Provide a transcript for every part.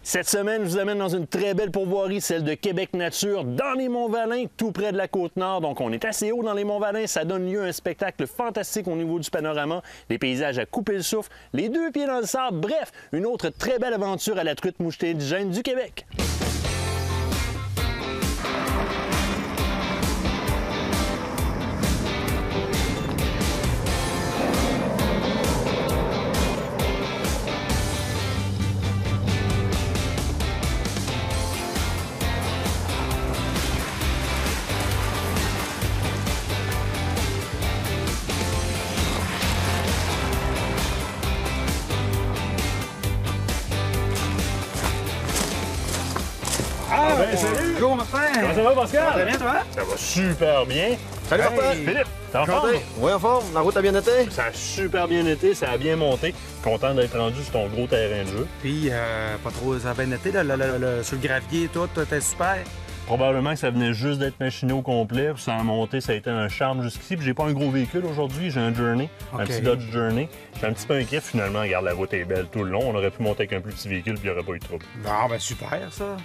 Cette semaine, je vous amène dans une très belle pourvoirie, celle de Québec Nature, dans les Monts-Valin, tout près de la Côte-Nord. Donc, on est assez haut dans les Monts-Valin. Ça donne lieu à un spectacle fantastique au niveau du panorama, des paysages à couper le souffle, les deux pieds dans le sable. Bref, une autre très belle aventure à la truite mouchetée indigène du Québec. Salut! Bonjour, Martin! Comment ça va, Pascal? Ça va bien, toi? Ça va super bien. Salut, Martin! Philippe, t'es en forme? Oui, en forme. La route a bien été? Ça a super bien été, ça a bien monté. Content d'être rendu sur ton gros terrain de jeu. Puis, pas trop, ça a bien été, là, sur le gravier, tout, t'es super. Probablement que ça venait juste d'être machiné au complet, puis ça a monté, ça a été un charme jusqu'ici. Puis j'ai pas un gros véhicule aujourd'hui, j'ai un Journey, un petit Dodge Journey. J'ai un petit peu inquiet finalement, regarde, la route est belle tout le long. On aurait pu monter avec un plus petit véhicule, puis il n'y aurait pas eu de trouble. Bon, ben super, ça.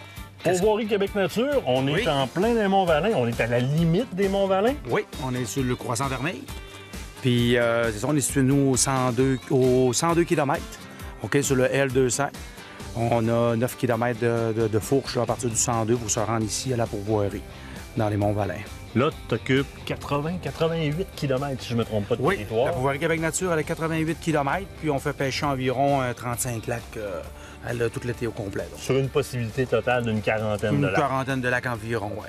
Pourvoirie Québec Nature, on est en plein des Monts-Valin, on est à la limite des Monts-Valin. Oui, on est sur le croissant vermeil. Puis, c'est ça, on est situé, nous, au 102 km, OK, sur le L200. On a 9 km de fourche là, à partir du 102 pour se rendre ici à la pourvoirie, dans les Monts-Valin. Là, tu t'occupes 88 km, si je ne me trompe pas, de Oui, territoire. la pourvoirie Québec Nature, elle est 88 km, puis on fait pêcher environ 35 lacs tout l'été au complet. Là. Sur une possibilité totale d'une quarantaine de lacs. Une quarantaine de lacs environ, oui.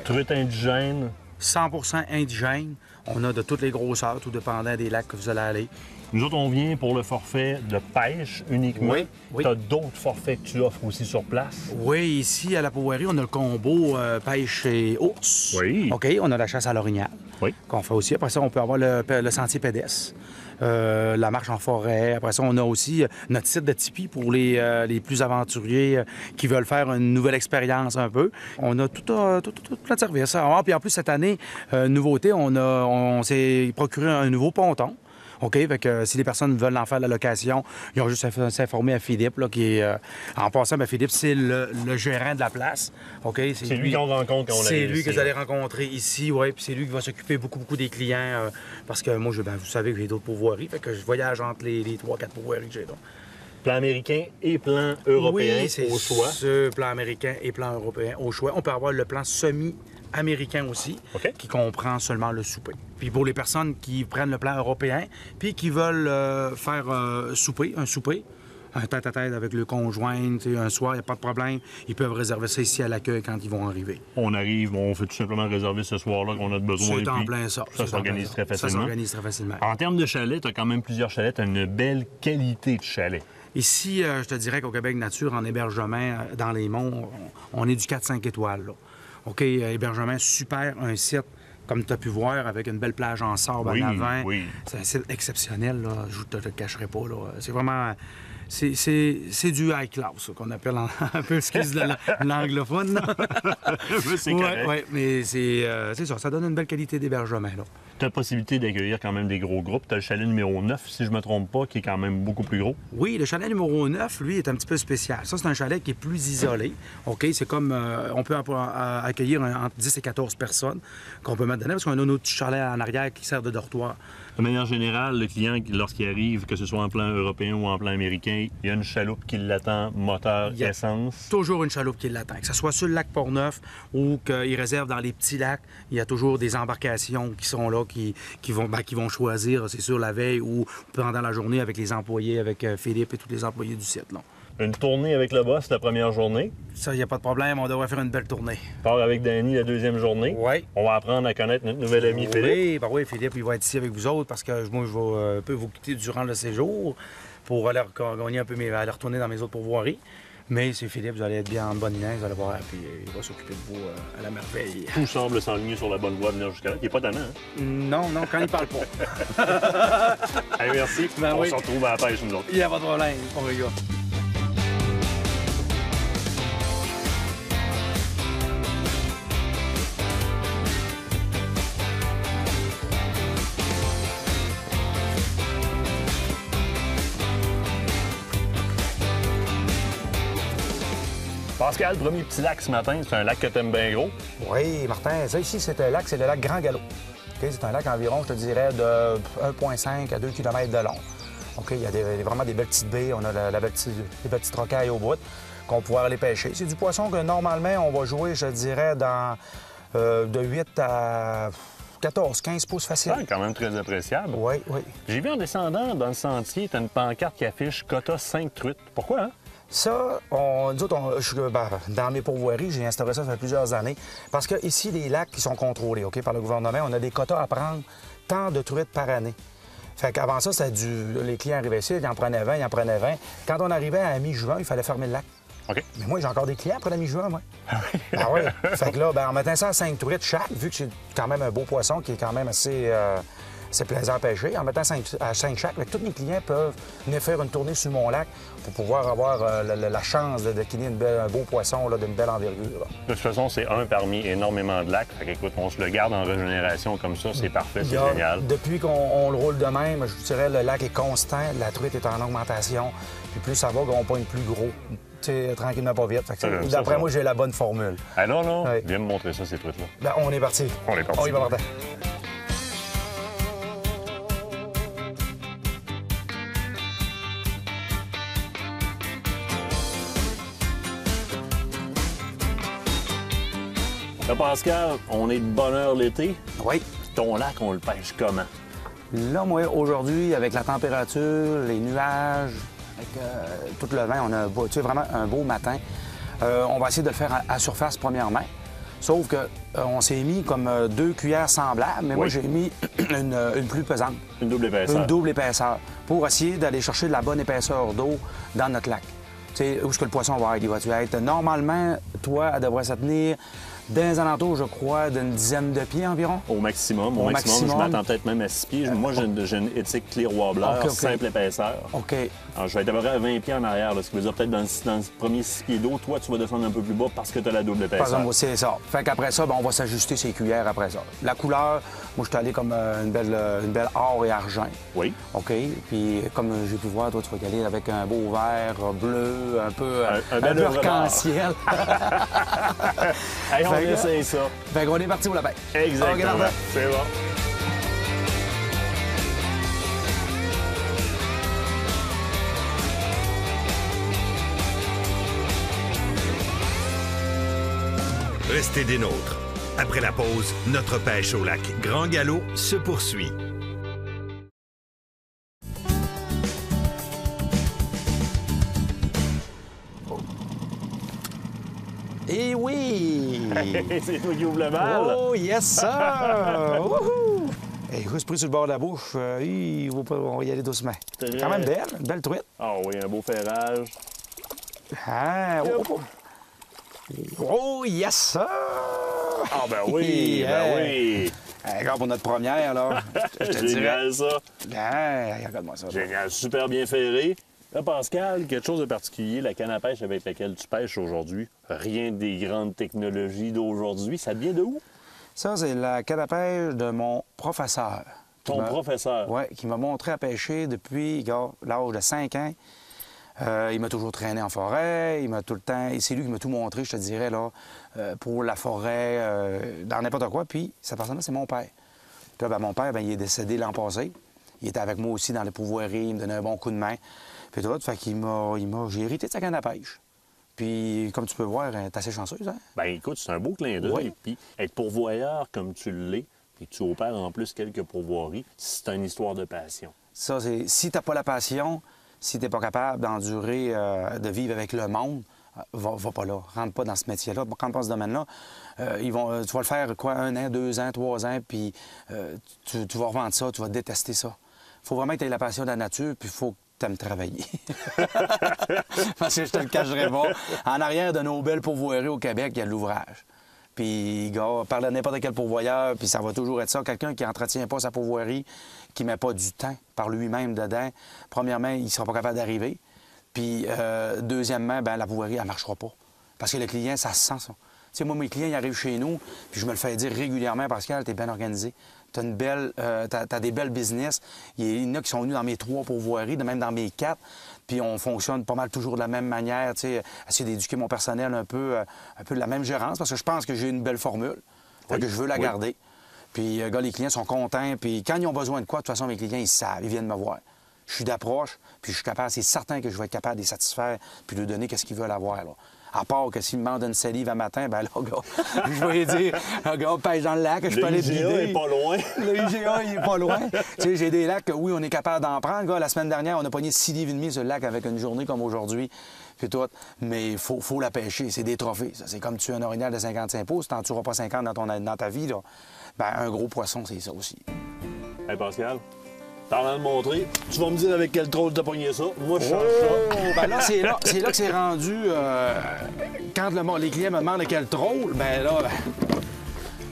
Truite indigène. 100% indigène. On a de toutes les grosseurs, tout dépendant des lacs que vous allez aller. Nous autres, on vient pour le forfait de pêche uniquement. Oui, oui. Tu as d'autres forfaits que tu offres aussi sur place. Oui, ici, à la pourvoirie, on a le combo pêche et ours. Oui. OK, on a la chasse à l'orignal. Oui. Qu'on fait aussi. Après ça, on peut avoir le sentier pédestre. La marche en forêt. Après ça, on a aussi notre site de tipi pour les plus aventuriers qui veulent faire une nouvelle expérience un peu. On a tout plein de services. Ah, puis en plus, cette année, nouveauté, on s'est procuré un nouveau ponton. OK? Fait que si les personnes veulent en faire la location, ils ont juste à s'informer à Philippe, là, qui est... en passant, bien, Philippe, c'est le gérant de la place. OK? C'est lui qu'on rencontre quand on C'est arrive lui ici, que vous allez rencontrer ici, oui. Puis c'est lui qui va s'occuper beaucoup des clients. Parce que moi, vous savez que j'ai d'autres pourvoiries. Fait que je voyage entre les 3-4 pourvoiries que j'ai là. Plan américain et plan européen au choix. Ce plan américain et plan européen au choix. On peut avoir le plan semi-américain aussi, qui comprend seulement le souper. Puis pour les personnes qui prennent le plan européen, puis qui veulent faire un souper, un tête-à-tête avec le conjoint, un soir, il n'y a pas de problème. Ils peuvent réserver ça ici à l'accueil quand ils vont arriver. On arrive, on fait tout simplement réserver ce soir-là qu'on a besoin. C'est en plein ça. Ça s'organise très facilement. Ça s'organise très facilement. En termes de chalets, tu as quand même plusieurs chalets. Tu as une belle qualité de chalet. Ici, je te dirais qu'au Québec Nature, en hébergement dans les monts, on est du 4-5 étoiles. Là. OK, hébergement super, un site, comme tu as pu voir, avec une belle plage en sable en avant. Oui. C'est un site exceptionnel, là. Je ne te le cacherai pas. Là. C'est vraiment... C'est du high class, qu'on appelle un peu, excuse l'anglophone. C'est correct. Oui, mais c'est ça, ça donne une belle qualité d'hébergement. Tu as la possibilité d'accueillir quand même des gros groupes. Tu as le chalet numéro 9, si je me trompe pas, qui est quand même beaucoup plus gros. Oui, le chalet numéro 9, lui, est un petit peu spécial. Ça, c'est un chalet qui est plus isolé. OK, c'est comme, on peut accueillir entre 10 et 14 personnes qu'on peut mettre dedans, parce qu'on a notre chalet en arrière qui sert de dortoir. De manière générale, le client, lorsqu'il arrive, que ce soit en plan européen ou en plan américain, il y a une chaloupe qui l'attend, moteur, essence. Toujours une chaloupe qui l'attend. Que ce soit sur le lac Port-Neuf ou qu'il réserve dans les petits lacs, il y a toujours des embarcations qui sont là, qui vont choisir, c'est sûr, la veille ou pendant la journée avec les employés, avec Philippe et tous les employés du site. Là. Une tournée avec le boss la première journée. Ça, il n'y a pas de problème, on devrait faire une belle tournée. Part avec Danny la deuxième journée. Oui. On va apprendre à connaître notre nouvel ami Philippe. Oui, Philippe, il va être ici avec vous autres parce que moi, je vais un peu vous quitter durant le séjour pour aller gagner un peu aller retourner dans mes autres pourvoiries. Mais c'est Philippe, vous allez être bien en bonne main, vous allez voir, puis il va s'occuper de vous à la merveille. Tout semble s'enligner sur la bonne voie de venir jusqu'à là. Il n'est pas tannant, hein? Non, quand il parle pas. Allez, merci. On se retrouve à la pêche, nous autres. Il n'y a pas de problème, on regarde. Pascal, premier petit lac ce matin, c'est un lac que t'aimes bien gros. Oui, Martin, ça ici, c'est un lac, c'est le lac Grand Galop. OK, c'est un lac environ, je te dirais, de 1,5 à 2 km de long. OK, il y a vraiment des belles petites baies. On a des belles petites rocailles au bout qu'on pourra aller pêcher. C'est du poisson que normalement, on va jouer, je dirais, dans de 8 à 14, 15 pouces facile. C'est quand même très appréciable. Oui, oui. J'ai vu en descendant dans le sentier, t'as une pancarte qui affiche quota 5 truites. Pourquoi, hein? Ça, nous autres, dans mes pourvoiries, j'ai instauré ça fait plusieurs années. Parce que ici, les lacs qui sont contrôlés, OK, par le gouvernement, on a des quotas à prendre tant de truites par année. Fait qu'avant ça, c'était les clients arrivaient ici, ils en prenaient 20, ils en prenaient 20. Quand on arrivait à mi-juin, il fallait fermer le lac. OK. Mais moi, j'ai encore des clients après la mi-juin, moi. Ah oui? Fait que là, en mettant ça à 5 truites chaque, vu que c'est quand même un beau poisson qui est quand même assez plaisant à pêcher, en mettant à 5 chaque, tous mes clients peuvent venir faire une tournée sur mon lac pour pouvoir avoir la chance de kiner un beau poisson d'une belle envergure. De toute façon, c'est un parmi énormément de lacs. Fait qu'écoute, on se le garde en régénération comme ça, c'est parfait, c'est génial. Depuis qu'on le roule de même, je vous dirais, le lac est constant, la truite est en augmentation, puis plus ça va, on pogne plus gros. Tranquillement, pas vite. D'après moi, j'ai la bonne formule. Ah non, oui. Viens me montrer ça, ces truites-là. Ben, on est parti. On est parti. On y va, Martin. Là, Pascal, on est de bonne heure l'été. Oui. Ton lac, on le pêche comment? Là, moi, aujourd'hui, avec la température, les nuages, avec tout le vent, on a vraiment un beau matin. On va essayer de le faire à surface premièrement. Sauf que on s'est mis comme 2 cuillères semblables, mais moi, j'ai mis une plus pesante. Une double épaisseur. Une double épaisseur, pour essayer d'aller chercher de la bonne épaisseur d'eau dans notre lac. Tu sais, où est-ce que le poisson va être? Il va être? Normalement, toi, elle devrait se tenir dans les alentours, je crois, d'une dizaine de pieds environ. Au maximum. Au maximum. Je m'attends peut-être même à 6 pieds. Moi, j'ai une éthique clear wobbler, simple épaisseur. OK. Alors, je vais être à peu près à 20 pieds en arrière, là, ce qui veut dire peut-être dans le premier 6 pieds d'eau, toi, tu vas descendre un peu plus bas parce que tu as la double épaisseur. C'est ça. Fait qu'après ça, on va s'ajuster ses cuillères après ça. La couleur, moi, je suis allé comme une belle or et argent. Oui. OK. Puis, comme j'ai pu voir, toi, tu vas y aller avec un beau vert bleu, un peu arc-en-ciel. Hey, on essaye ça. Fait qu'on est parti pour la pêche. Exactement. Okay, c'est bon. Restez des nôtres. Après la pause, notre pêche au lac Grand Galop se poursuit. Eh oui! C'est toi qui ouvre le bal. Oh, yes, sir! Wouhou! Et je suis pris sur le bord de la bouche. On va y aller doucement. Très... Quand même belle, une belle truite. Ah oui, un beau ferrage. Ah, oh, yes, sir! Ah ben oui, oui. Regarde pour notre première, là. Génial, ça. Regarde-moi ça. Génial, super bien ferré. Là, Pascal, quelque chose de particulier, la canne à pêche avec laquelle tu pêches aujourd'hui, rien des grandes technologies d'aujourd'hui, ça vient de où? Ça, c'est la canne à pêche de mon professeur. Ton professeur? Oui, qui m'a montré à pêcher depuis l'âge de 5 ans. Il m'a toujours traîné en forêt, il m'a tout le temps... C'est lui qui m'a tout montré, je te dirais, là, pour la forêt, dans n'importe quoi. Puis, cette personne-là, c'est mon père. Puis là, mon père, il est décédé l'an passé. Il était avec moi aussi dans les pourvoiries, il me donnait un bon coup de main. Puis tout, fait qu'il j'ai hérité de sa canne à pêche. Puis, comme tu peux voir, elle est assez chanceuse, hein? Bien, écoute, c'est un beau clin d'œil. Oui. Puis, être pourvoyeur comme tu l'es, puis tu opères en plus quelques pourvoiries, c'est une histoire de passion. Ça, c'est... Si t'as pas la passion, si t'es pas capable d'endurer, de vivre avec le monde, va pas là. Rentre pas dans ce métier-là. Rentre pas dans ce domaine-là. Tu vas le faire, 1 an, 2 ans, 3 ans, puis tu vas revendre ça, tu vas détester ça. Il faut vraiment que tu aies la passion de la nature, puis il faut que tu aimes travailler. Parce que je te le cacherai pas. En arrière de nos belles pourvoiries au Québec, il y a de l'ouvrage. Puis, gars, parle à n'importe quel pourvoyeur, puis ça va toujours être ça. Quelqu'un qui n'entretient pas sa pourvoirie, qui ne met pas du temps par lui-même dedans, premièrement, il ne sera pas capable d'arriver. Puis, deuxièmement, la pourvoirie, elle ne marchera pas. Parce que le client, ça se sent, ça. Tu sais, moi, mes clients, ils arrivent chez nous, puis je me le fais dire régulièrement, Pascal, t'es bien organisé. tu as des belles business. Il y en a qui sont venus dans mes 3 pourvoiries, même dans mes 4. Puis on fonctionne pas mal toujours de la même manière, tu sais, essayer d'éduquer mon personnel un peu de la même gérance, parce que je pense que j'ai une belle formule, fait que je veux la garder. Puis, les clients sont contents, puis quand ils ont besoin de quoi, de toute façon, mes clients, ils savent, ils viennent me voir. Je suis d'approche, puis je suis capable, c'est certain que je vais être capable de les satisfaire, puis de donner ce qu'ils veulent avoir, là. À part que s'ils me demandent une salive un matin, ben là, gars, je vais lui dire, gars, pêche dans le lac, je peux aller te guider. Le IGA est pas loin. Le IGA, il est pas loin. Tu sais, j'ai des lacs que, oui, on est capable d'en prendre. Gars, la semaine dernière, on a pogné 6 livres et demi sur le lac avec une journée comme aujourd'hui, puis tout. Mais il faut la pêcher, c'est des trophées. Ça, c'est comme tuer un orignal de 55 pouces, tu n'en tueras pas 50 dans ta vie, là. Ben, un gros poisson, c'est ça aussi. Hey, Pascal. T'en as montré. Tu vas me dire avec quel troll t'as pogné ça. Moi, je change ça. Ben là, c'est là que c'est rendu. Quand les clients me demandent quel troll, ben là,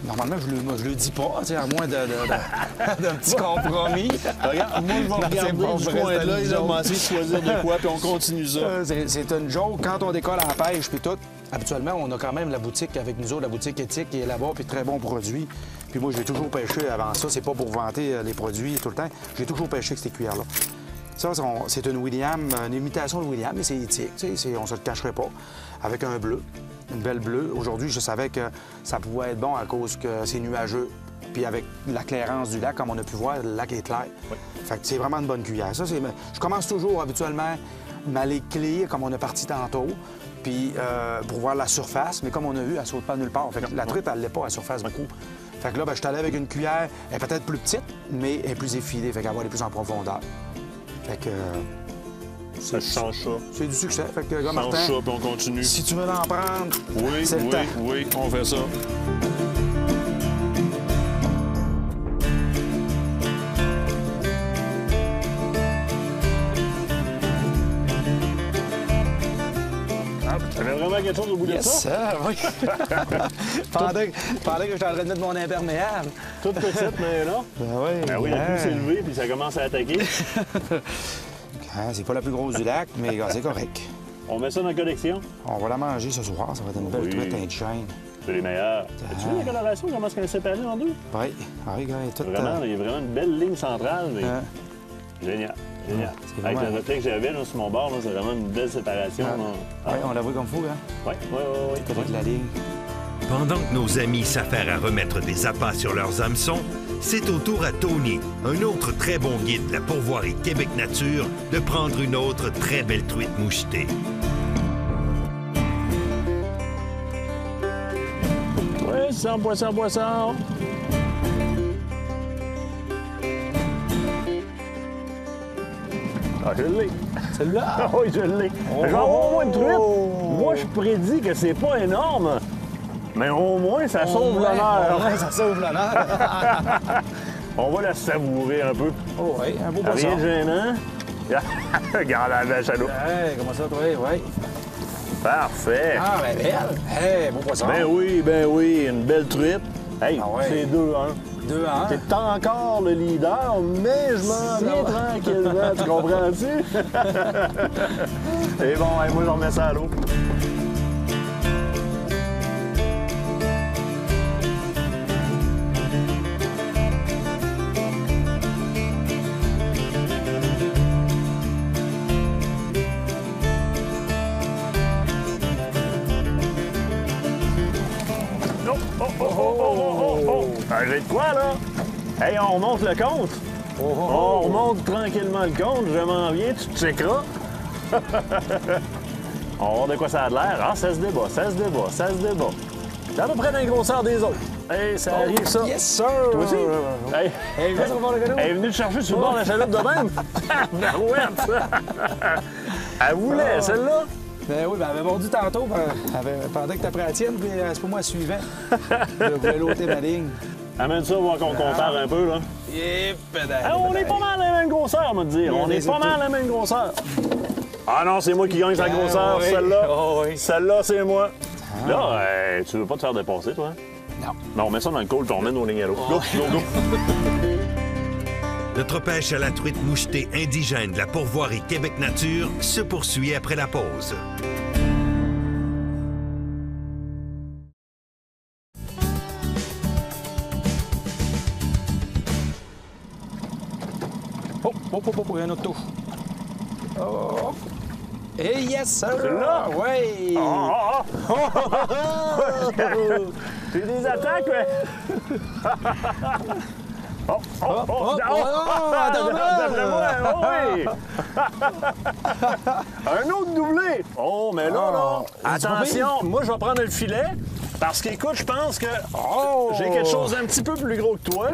normalement, je le dis pas, à moins d'un petit compromis. Regarde, moi, je vais regarder du coin de l'œil, on va essayer de choisir de quoi, puis on continue ça. C'est une joke. Quand on décolle à la pêche, puis tout, habituellement, on a quand même la boutique avec nous autres, la boutique éthique qui est là-bas, puis très bons produits. Puis moi, j'ai toujours pêché avant ça. C'est pas pour vanter les produits tout le temps. J'ai toujours pêché avec ces cuillères-là. Ça, c'est une William, une imitation de William, mais c'est éthique. On se le cacherait pas. Avec un bleu, une belle bleue. Aujourd'hui, je savais que ça pouvait être bon à cause que c'est nuageux. Puis avec la clairance du lac, comme on a pu voir, le lac est clair. Oui. Fait que c'est vraiment une bonne cuillère. Ça, je commence toujours habituellement m'aller clear, comme on a parti tantôt. Puis pour voir la surface, mais comme on a vu, elle ne saute pas nulle part. Fait que la truite, elle l'est pas à la surface beaucoup. Fait que là, je suis allé avec une cuillère, elle est peut-être plus petite, mais elle est plus effilée, fait qu'elle va aller plus en profondeur. Fait que... Ça change ça. C'est du succès. Fait que, gars, Martin, change ça, puis on continue. Si tu veux en prendre, c'est le temps. Oui, on fait ça. T'avais vraiment quelque chose au bout de ça? Sir, oui. pendant que j'étais en train de mettre mon imperméable. Toute petite, mais là. Ben oui, le coup s'est levé, puis ça commence à attaquer. C'est pas la plus grosse du lac, mais c'est correct. On met ça dans la collection? On va la manger ce soir. Ça va être une belle truite à chaîne. C'est les meilleurs. As-tu vu la coloration, comment est-ce qu'elle est séparée en deux? Oui. Oui, gars, tout... Vraiment, il y a vraiment une belle ligne centrale. Mais... Génial. Génial. Avec le reflet que j'avais sur mon bord, c'est vraiment une belle séparation. Oui, on la voit comme fou, hein? Oui. Avec la ligne. Pendant que nos amis s'affairent à remettre des appâts sur leurs hameçons, c'est au tour à Tony, un autre très bon guide de la pourvoirie Québec Nature, de prendre une autre très belle truite mouchetée. Oui, poisson, poisson. Ah, je l'ai. Celle-là? Ah oui, je l'ai. Je vais avoir au moins une truite. Moi, je prédis que c'est pas énorme, mais au moins, ça sauve l'honneur. Oui, ça sauve l'honneur. On va la savourer un peu. Oh oui, un beau poisson. Rien de gênant. Regarde la bêche à l'eau. Hey, comment ça, toi? Oui. Parfait. Ah, ben belle. Hey, beau poisson. Ben oui, une belle truite. Hey, c'est 2-1. 2-1. T'es encore le leader, mais je m'en viens tranquillement. Tu comprends-tu? C'est bon, moi, je remets ça à l'eau. J'ai de quoi, là? Hey, on remonte le compte. On remonte tranquillement le compte. Je m'en viens, tu te checkeras. On va voir de quoi ça a l'air. Ah, ça se débat. C'est à peu près dans la grosseur des autres. Hey, ça arrive, ça. Yes, sir! Toi aussi? Hey, hey, viens sur le bord de galop. Elle est venue te chercher sur le bord de la chaloupe de même. Barouette! Elle voulait, celle-là? Ben oui, ben elle avait mordu tantôt pendant que t'as pris la tienne, puis c'est pas moi suivant. Je voulais l'ôter ma ligne. Amène ça, voir qu'on compare un peu, là. On est pas mal à la même grosseur, on va te dire. On est pas mal à la même grosseur. Ah non, c'est moi qui gagne sa grosseur, celle-là. Celle-là, c'est moi. Là, tu veux pas te faire dépasser, toi? Non. Non, on met ça dans le col, puis on met nos lignes à l'eau. Go, go, go. Notre pêche à la truite mouchetée indigène de la pourvoirie Québec Nature se poursuit après la pause. il y a un autre touche. Oh. Et yes, sir! C'est là? Oui! J'ai des attaques, mais... D'après moi, oui! Un autre doublé! Oh, mais là, attention, moi, je vais prendre le filet, parce qu'écoute, je pense que j'ai quelque chose d'un petit peu plus gros que toi.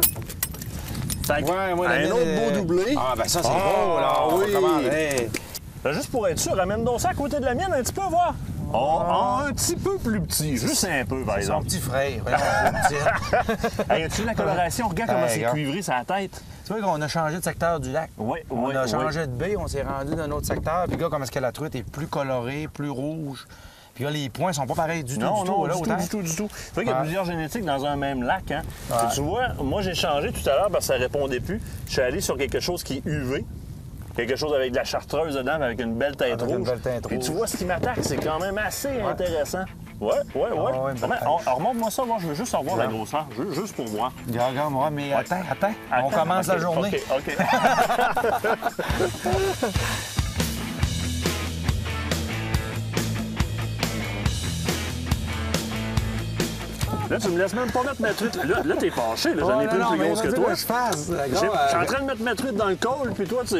Fait que un autre beau doublé. Ah, ben ça, c'est beau, là. Oui! Commander. Ben, juste pour être sûr, ramène donc ça à côté de la mienne un petit peu, voir. Un petit peu plus petit, juste un peu, par Son exemple. petit frère. Voyons, Hey, as-tu vu la coloration? Regarde comment c'est cuivré sa tête. Tu vois qu'on a changé de secteur du lac. Oui, On oui, a oui. changé de baie, on s'est rendu dans un autre secteur. Puis, gars, comment est-ce que la truite est plus colorée, plus rouge. Puis là, les points sont pas pareils du tout, Non, du non, tout. Là, du autant. tout. Tu vois qu'il y a Ouais. plusieurs génétiques dans un même lac, hein? Ouais. Et tu vois, moi, j'ai changé tout à l'heure parce que ça répondait plus. Je suis allé sur quelque chose qui est UV. Quelque chose avec de la chartreuse dedans, avec une belle tête Avec rouge. une belle teinte Et tu rouge. vois, ce qui m'attaque, c'est quand même assez intéressant. Ouais. ouais, une belle tête. Remonte-moi ça, moi, je veux juste revoir la grosseur, juste pour voir. Regarde, moi, mais attends. On Attends, commence la OK, journée. OK. Là, tu me laisses même pas mettre ma truite. Là t'es fâché, là. J'en ai pris une plus grosse que toi. Je fasse. Je suis en train de mettre ma truite dans le col, puis toi, tu...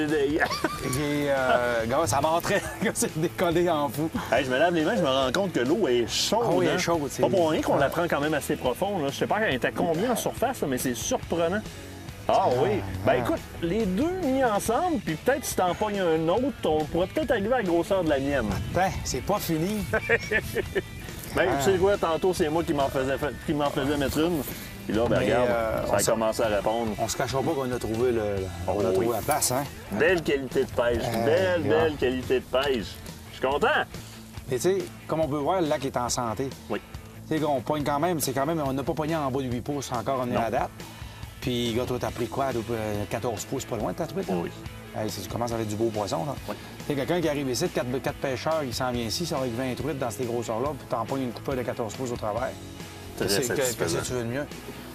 Gars, ça m'entrait. C'est décollé en fou. Hey, je me lave les mains, je me rends compte que l'eau est chaude. Ah oui, elle est hein. chaude, c'est- Pas pour rien qu'on la prend quand même assez profond. Là. Je sais pas elle est à combien en surface, là, mais c'est surprenant. Ah oui. Ben écoute, les deux mis ensemble, puis peut-être si t'en pognes un autre, on pourrait peut-être arriver à la grosseur de la mienne. Attends, c'est pas fini. Ben, tu sais quoi, tantôt, c'est moi qui m'en faisais mettre une. Puis là, ben Mais, regarde, on ça a commencé à répondre. On se cachera pas qu'on a trouvé on a trouvé la place, hein? Belle qualité de pêche. Belle qualité de pêche. Je suis content. Et tu sais, comme on peut voir, le lac est en santé. Oui. Tu sais, on pogne quand même, on n'a pas pogné en bas de 8 pouces encore, on est à date. Puis, gars, toi, t'as pris quoi? 14 pouces, pas loin de ta truite? Hein? Oui. Hey, tu commences avec du beau poisson, là. Oui. Tu sais, quelqu'un qui arrive ici, 4 pêcheurs, il s'en vient ici, ça va avec 20 truites dans ces grosseurs-là, puis t'en pognes une coupelle de 14 pouces au travers. Très Qu'est-ce satisfaisant. que tu veux de mieux?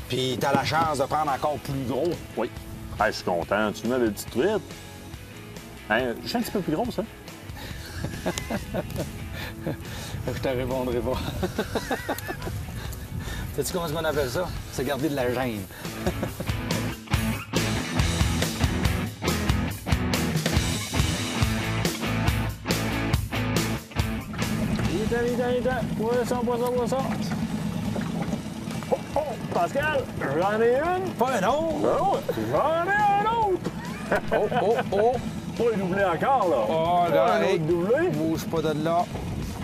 Puis, t'as la chance de prendre encore plus gros. Oui. Hey, je suis content. Tu mets le petit truite. Hein, je suis un petit peu plus grosse, hein? Je te répondrai pas. Sais-tu comment on appelle ça? C'est garder de la gêne. Vite. Poisson. Oh, Pascal, j'en ai une. Pas un autre! Oh, j'en ai un autre. Oh! Pas un doublé encore, là. Oh, Pas là, un hey, autre doublé. bouge pas de là.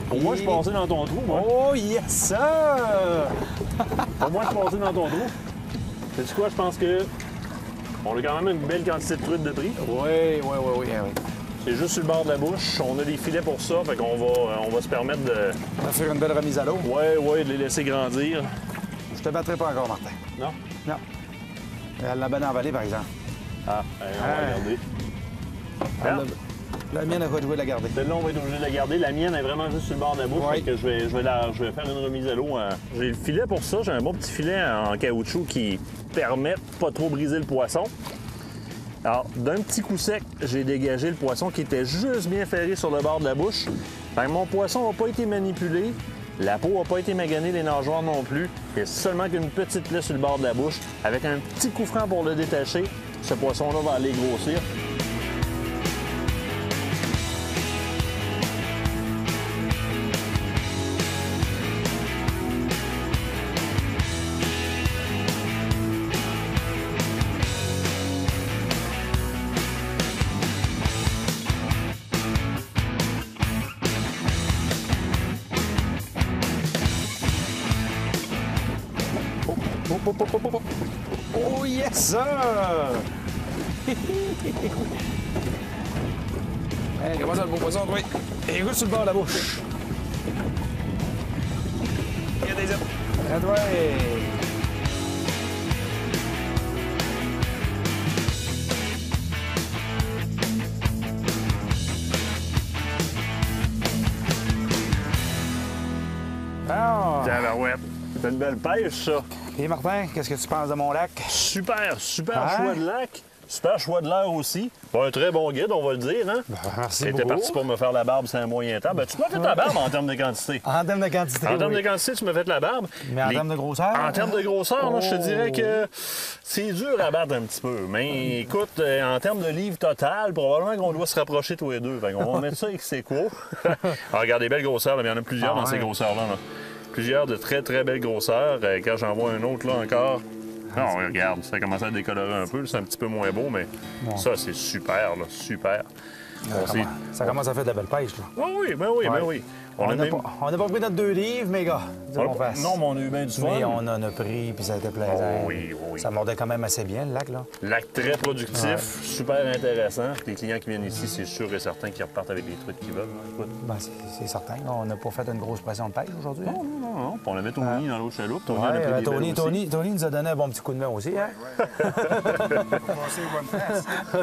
Pour moi, je suis passé dans ton trou, moi. Oh, yes, sir! Pour moi, je suis passé dans ton trou. Sais-tu quoi? Je pense que on a quand même une belle quantité de truites de prix. Oui. C'est juste sur le bord de la bouche. On a des filets pour ça, fait qu'on va se permettre de... On va faire une belle remise à l'eau. Ouais, de les laisser grandir. Je te battrai pas encore, Martin. Non? Non. Elle l'a bien emballée, par exemple. Ah, on va regarder. Regarde. La mienne, elle va jouer la garder. Celle-là, on va être obligé de la garder. La mienne est vraiment juste sur le bord de la bouche. Ouais. Fait que je vais faire une remise à l'eau. J'ai le filet pour ça. J'ai un bon petit filet en caoutchouc qui permet de pas trop briser le poisson. Alors, d'un petit coup sec, j'ai dégagé le poisson qui était juste bien ferré sur le bord de la bouche. Fait que mon poisson n'a pas été manipulé. La peau n'a pas été maganée, les nageoires non plus. Il y a seulement qu'une petite plaie sur le bord de la bouche. Avec un petit coup franc pour le détacher, ce poisson-là va aller grossir. Oh, yes, sir! Hey, comment ça, le beau poisson, toi? Et goûte sur le bord de la bouche. Il y a des œufs. Ouais. Ah! Tabarouette. C'est une belle pêche, ça. Et Martin, qu'est-ce que tu penses de mon lac? Super Hein? choix de lac. Super choix de l'heure aussi. Pas un très bon guide, on va le dire, hein? Merci T'étais beaucoup. parti pour me faire la barbe, c'est un moyen temps. Ben, tu m'as fait la barbe en termes de quantité. En termes de quantité, En termes oui. de quantité, tu m'as fait la barbe. Mais en termes de grosseur? En termes de grosseur, là, je te dirais que c'est dur à battre un petit peu. Mais écoute, en termes de livre total, probablement qu'on doit se rapprocher tous les deux. Fait on va mettre ça ex aequo. Alors, regarde, des belles grosseurs, là, mais il y en a plusieurs dans ces grosseurs-là. Là. Plusieurs de très, très belles grosseurs. Quand j'en vois un autre, là, encore... Non, regarde, ça commence à décolorer un peu. C'est un petit peu moins beau, mais ça, c'est super, là, super. Ça commence à faire de la belle pêche, là. Ah oui, ben oui, ben oui. On n'a pas pris notre 2 livres, mais gars, dis-moi qu'on fasse. Non, mais on a eu bien du fun. Mais on en a pris, puis ça a été plaisant. Oh oui, oui. Ça mordait quand même assez bien, le lac, là. Lac très productif, super intéressant. Les clients qui viennent ici, c'est sûr et certain qu'ils repartent avec les trucs qu'ils veulent. Écoute. Ben, c'est certain. On n'a pas fait une grosse pression de pêche aujourd'hui. Hein? Non. On avait Tony dans l'autre chaloupe. Tony en a pris des belles aussi. Tony nous a donné un bon petit coup de main aussi, hein?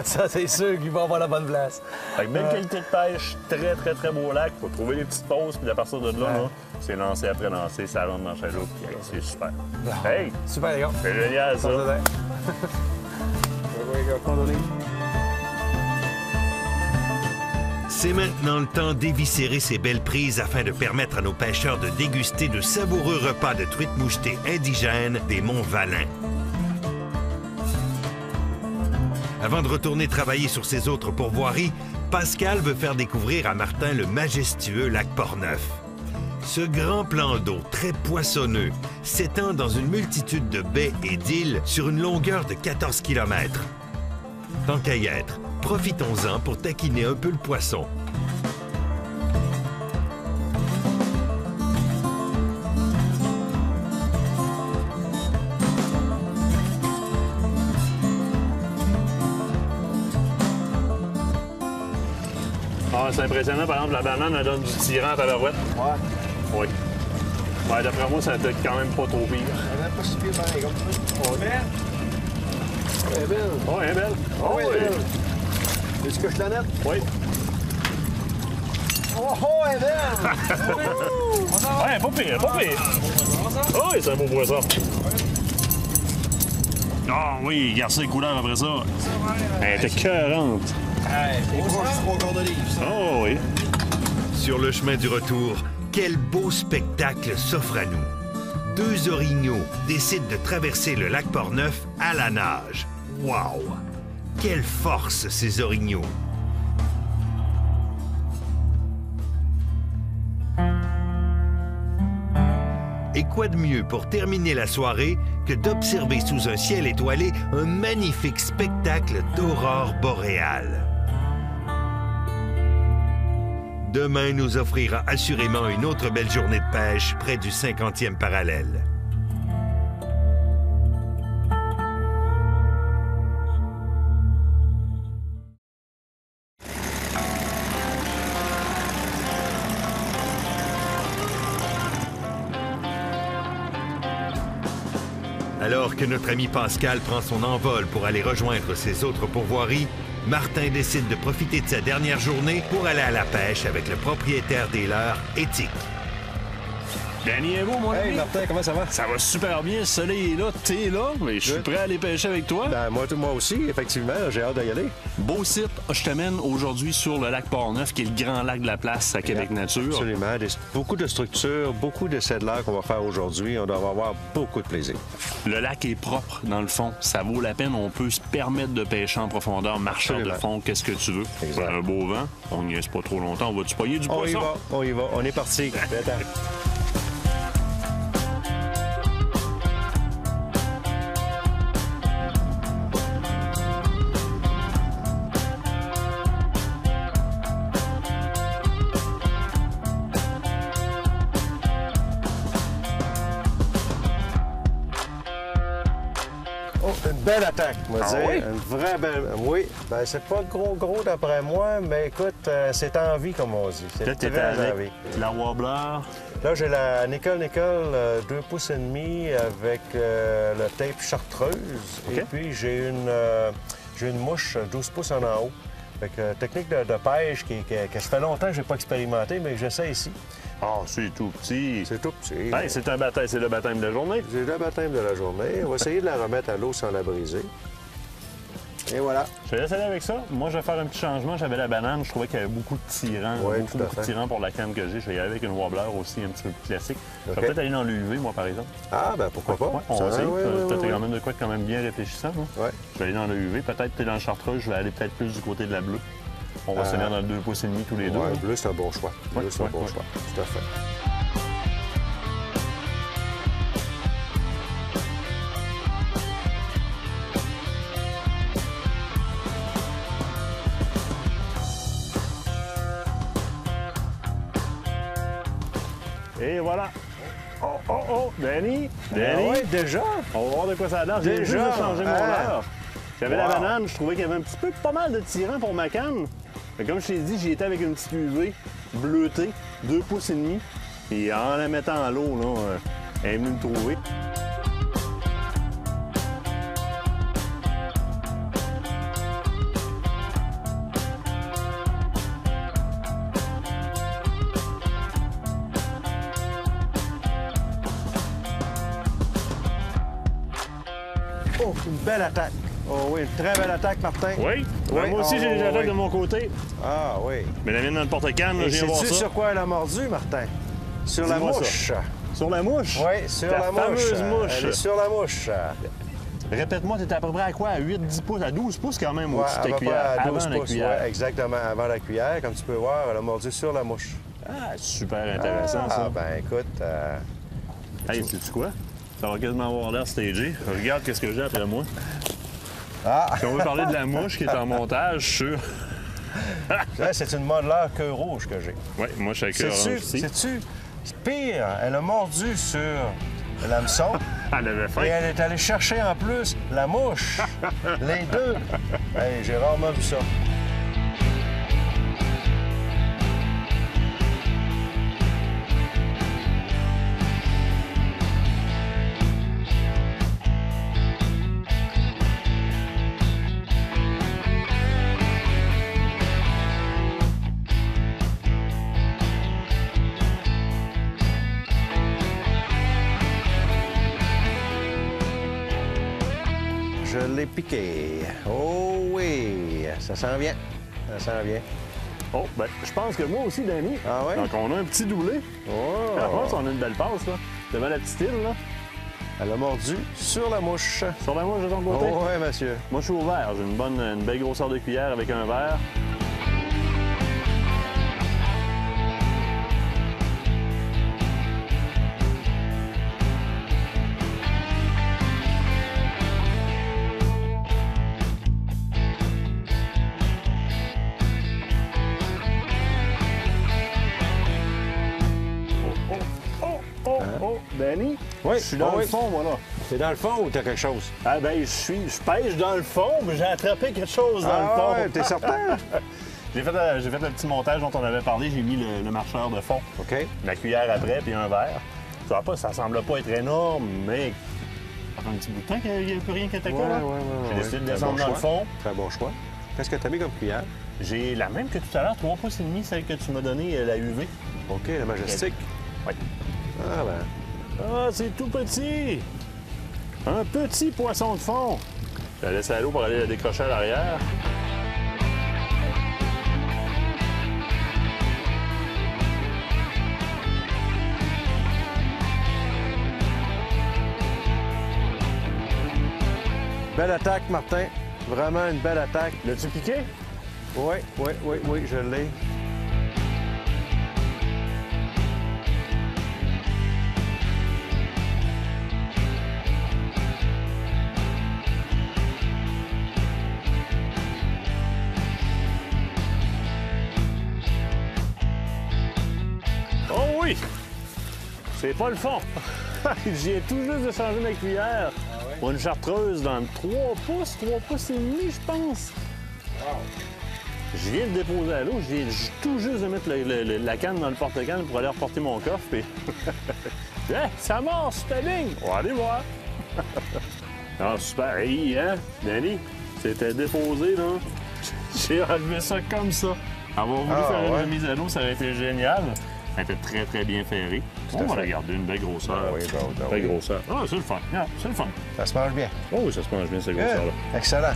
Ça, c'est sûr qu'il va avoir la bonne place. Avec belle qualité de pêche, très, très, très beau lac. Faut trouver les petites pauses, puis à partir de là, c'est lancé après lancé, ça rentre dans la chaloupe, puis c'est super. Hey! Super, les gars. C'est génial, ça! C'est maintenant le temps d'éviscérer ces belles prises afin de permettre à nos pêcheurs de déguster de savoureux repas de truite mouchetée indigènes des monts Valin. Avant de retourner travailler sur ses autres pourvoiries, Pascal veut faire découvrir à Martin le majestueux lac Portneuf. Ce grand plan d'eau très poissonneux s'étend dans une multitude de baies et d'îles sur une longueur de 14 km. Tant qu'à y être, profitons-en pour taquiner un peu le poisson. Ah, c'est impressionnant, par exemple, la banane, elle donne du tirant à tabarouette. Ouais. Oui. Ouais, d'après moi, ça doit être quand même pas trop pire. Elle n'est pas si pire pareil comme ça. Elle est belle. Oh, elle est belle. Oh, Oh, elle est belle. Est-ce que je la nette? Oui. Oh, elle est belle! Ouais, pas pire, pas pire. Oh, oui, c'est un beau poisson. Ah oui, garde ça les couleurs après ça. Elle était cœurante. Et proche du 3 quarts de livre, ça. Oh oui. Sur le chemin du retour, quel beau spectacle s'offre à nous. 2 orignaux décident de traverser le lac Portneuf à la nage. Wow! Quelle force, ces orignaux! Et quoi de mieux pour terminer la soirée que d'observer sous un ciel étoilé un magnifique spectacle d'aurore boréale? Demain nous offrira assurément une autre belle journée de pêche près du 50e parallèle. Alors que notre ami Pascal prend son envol pour aller rejoindre ses autres pourvoiries, Martin décide de profiter de sa dernière journée pour aller à la pêche avec le propriétaire des leurres, Éthique. Danny et vous, mon ami? Hey, Martin, comment ça va? Ça va super bien, le soleil est là, t'es là, mais je suis prêt à aller pêcher avec toi. Ben, moi aussi, effectivement, j'ai hâte d'y aller. Beau site, je t'amène aujourd'hui sur le lac Portneuf, qui est le grand lac de la place à Québec Nature. Absolument. Beaucoup de structures, beaucoup de cédelaires qu'on va faire aujourd'hui. On doit avoir beaucoup de plaisir. Le lac est propre, dans le fond. Ça vaut la peine. On peut se permettre de pêcher en profondeur, marcheur de Absolument. fond, qu'est-ce que tu veux. Exact. Un beau vent, on n'y reste pas trop longtemps. On va-tu pogner du On y poisson? va, on y va. On est parti. Attends. Oh, une belle attaque, on va Ah dire. oui? Une vraie belle. Oui. Ben, c'est pas gros d'après moi, mais écoute, c'est en vie, comme on dit. Là, C'est t'étais très en vie. avec la Wobbler. Là, j'ai la Nickel 2 pouces et demi avec le tape chartreuse. OK. Et puis, j'ai une mouche 12 pouces en haut. Fait que, technique de pêche que ça fait longtemps que je n'ai pas expérimenté, mais que j'essaie ici. Ah, c'est tout petit. C'est tout petit. Hey, c'est un baptême, c'est le baptême de la journée. C'est le baptême de la journée. On va essayer de la remettre à l'eau sans la briser. Et voilà. Je vais laisser aller avec ça. Moi, je vais faire un petit changement. J'avais la banane. Je trouvais qu'il y avait beaucoup de tirants. Oui, beaucoup tout à de fait. tirants pour la canne que j'ai. Je vais y aller avec une wobbler aussi, un petit peu plus classique. Je OK. vais peut-être aller dans l'UV, moi, par exemple. Ah, ben pourquoi pas? Ouais, on va essayer. oui, Toi, t'as oui. quand même de quoi quand même bien réfléchissant. Hein? Ouais. Je vais aller dans le UV. Peut-être que dans le chartreuse, je vais aller peut-être plus du côté de la bleue. On va se tenir dans le 2,5 pouces tous les deux. Ouais, hein. bleu, c'est un bon choix. Bleu, c'est un bon ouais. choix. Tout à fait. Et voilà. Oh, oh, oh, Danny, Ah Danny. ouais, déjà? On va voir de quoi ça a l'air. J'ai juste Déjà? de changer mon Ah. leurre. J'avais la Wow. banane, je trouvais qu'il y avait un petit peu pas mal de tirants pour ma canne. Mais comme je t'ai dit, j'y étais avec une petite UV bleutée, 2,5 pouces. Et en la mettant à l'eau, là, elle est venue me trouver. Oh, une belle attaque. Oh oui, une très belle attaque, Martin. Oui, ben, Oui, moi aussi, oh, j'ai des attaques oui. de mon côté. Ah oui. Mais la mienne dans le porte-canne, là, Et je viens voir sais-tu ça. sur quoi elle a mordu, Martin? Sur la Dis-moi ça. mouche. Sur la mouche? Oui, sur Ta la mouche. fameuse mouche. Elle est sur la mouche. Répète-moi, t'étais à peu près à quoi? À 8-10 pouces? À 12 pouces quand même Ouais, au-dessus de à ta peu près cuillère, à 12 avant la pouces. cuillère. Ouais, exactement, avant la cuillère. Comme tu peux voir, elle a mordu sur la mouche. Ah, super intéressant, Ah, ça. ben écoute, Hey, sais-tu quoi? Ça va quasiment avoir l'air stagé. Regarde qu'est-ce que j'ai après moi. ah, Si on veut parler de la mouche qui est en montage sur... là, c'est une modeleur queue rouge que j'ai. Oui, moi, je suis avec Sais-tu, orange aussi. sais-tu, pire, elle a mordu sur l'hameçon Elle avait faim. et elle est allée chercher en plus la mouche. Les deux. Hey, j'ai rarement vu ça. Je l'ai piqué. Oh oui, ça s'en vient. Ça s'en vient. Oh, ben, je pense que moi aussi, Danny. Ah ouais? Donc, on a un petit doublé. Oh! À France, on a une belle passe, là. Devant la petite île, là. Elle a mordu sur la mouche. Sur la mouche de ton côté. Oh oui, monsieur. Moi, je suis ouvert. J'ai une belle grosseur de cuillère avec un verre. Oh, Danny, Oui, je suis dans oh le oui. fond, moi, là. T'es dans le fond ou t'as quelque chose? Ah ben, je pêche dans le fond, mais j'ai attrapé quelque chose dans le fond. ouais, t'es certain? J'ai fait le petit montage dont on avait parlé. J'ai mis le marcheur de fond, OK. la cuillère après, puis un verre. Ça semble pas être énorme, mais ça fait un petit bout de temps qu'il n'y a plus rien qui attaque là. J'ai décidé de Très descendre bon dans le choix. fond. Très bon choix. Qu'est-ce que t'as mis comme cuillère? J'ai la même que tout à l'heure, 3,5 pouces, celle que tu m'as donnée, la UV. OK, la majestique. Oui. Ah ben. Ah, c'est tout petit! Un petit poisson de fond. Je la laisse à l'eau pour aller la décrocher à l'arrière. Belle attaque, Martin. Vraiment une belle attaque. L'as-tu piqué? Oui, oui, oui, oui, je l'ai. Oh oui! C'est pas le fond. J'y ai tout juste de changer ma cuillère pour une chartreuse dans le 3 pouces, 3 pouces et demi, je pense. Je viens de déposer à l'eau, je viens tout juste de mettre la canne dans le porte-canne pour aller reporter mon coffre. Puis... hey, ça marche, ta ligne! On va aller voir. Ah, super. Hey, hein, Danny? C'était déposé, là. J'ai enlevé ça comme ça. Avoir voulu faire une ouais. remise à l'eau, ça aurait été génial. Elle était très, très bien ferrée. On va la garder, une belle grosseur. Ah oui, bon, Belle oui. grosseur. Ah, c'est le fun. Ah, c'est le fun. Ça se mange bien. Oh oui, ça se mange bien, cette grosseur-là. Excellent.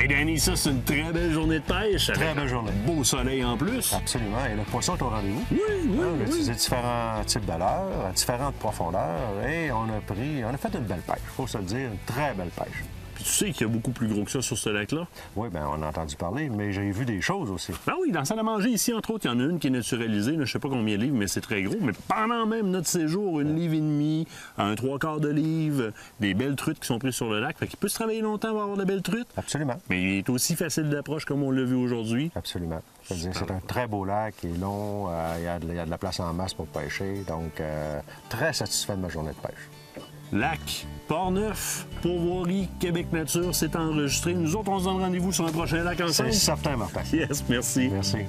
Hey Danny, ça c'est une très belle journée de pêche. Très belle journée. Beau soleil en plus. Absolument. Et le poisson est au rendez-vous. Oui, On a utilisé oui. différents types de leurres, à différentes profondeurs, et on a fait une belle pêche. Il faut se le dire, une très belle pêche. Puis tu sais qu'il y a beaucoup plus gros que ça sur ce lac-là. Oui, bien, on a entendu parler, mais j'ai vu des choses aussi. Ah oui, dans la salle à manger, ici, entre autres, il y en a une qui est naturalisée. Là, je sais pas combien de livres, mais c'est très gros. Mais pendant même notre séjour, 1,5 livre, un 3/4 de livre, des belles truites qui sont prises sur le lac. Fait qu'il peut se travailler longtemps, avoir avoir de belles truites. Absolument. Mais il est aussi facile d'approche comme on l'a vu aujourd'hui. Absolument. Je veux dire, c'est un très beau lac, il est long, il y a de la place en masse pour pêcher. Donc, très satisfait de ma journée de pêche. Lac, Port-Neuf, Pourvoirie, Québec Nature, c'est enregistré. Nous autres, on se donne rendez-vous sur un prochain lac ensemble. C'est certain, Martin. Yes, merci. Merci.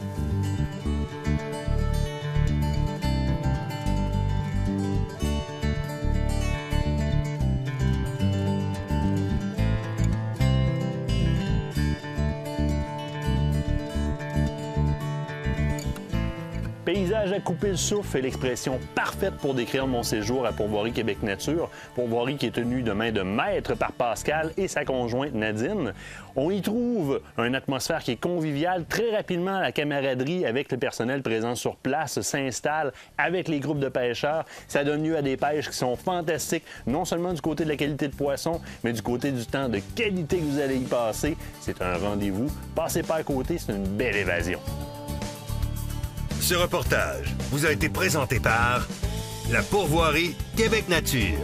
Paysage à couper le souffle est l'expression parfaite pour décrire mon séjour à Pourvoirie Québec Nature. Pourvoirie qui est tenu de main de maître par Pascal et sa conjointe Nadine. On y trouve une atmosphère qui est conviviale. Très rapidement, la camaraderie avec le personnel présent sur place s'installe avec les groupes de pêcheurs. Ça donne lieu à des pêches qui sont fantastiques, non seulement du côté de la qualité de poisson, mais du côté du temps de qualité que vous allez y passer. C'est un rendez-vous. Passez pas à côté, c'est une belle évasion. Ce reportage vous a été présenté par la Pourvoirie Québec Nature.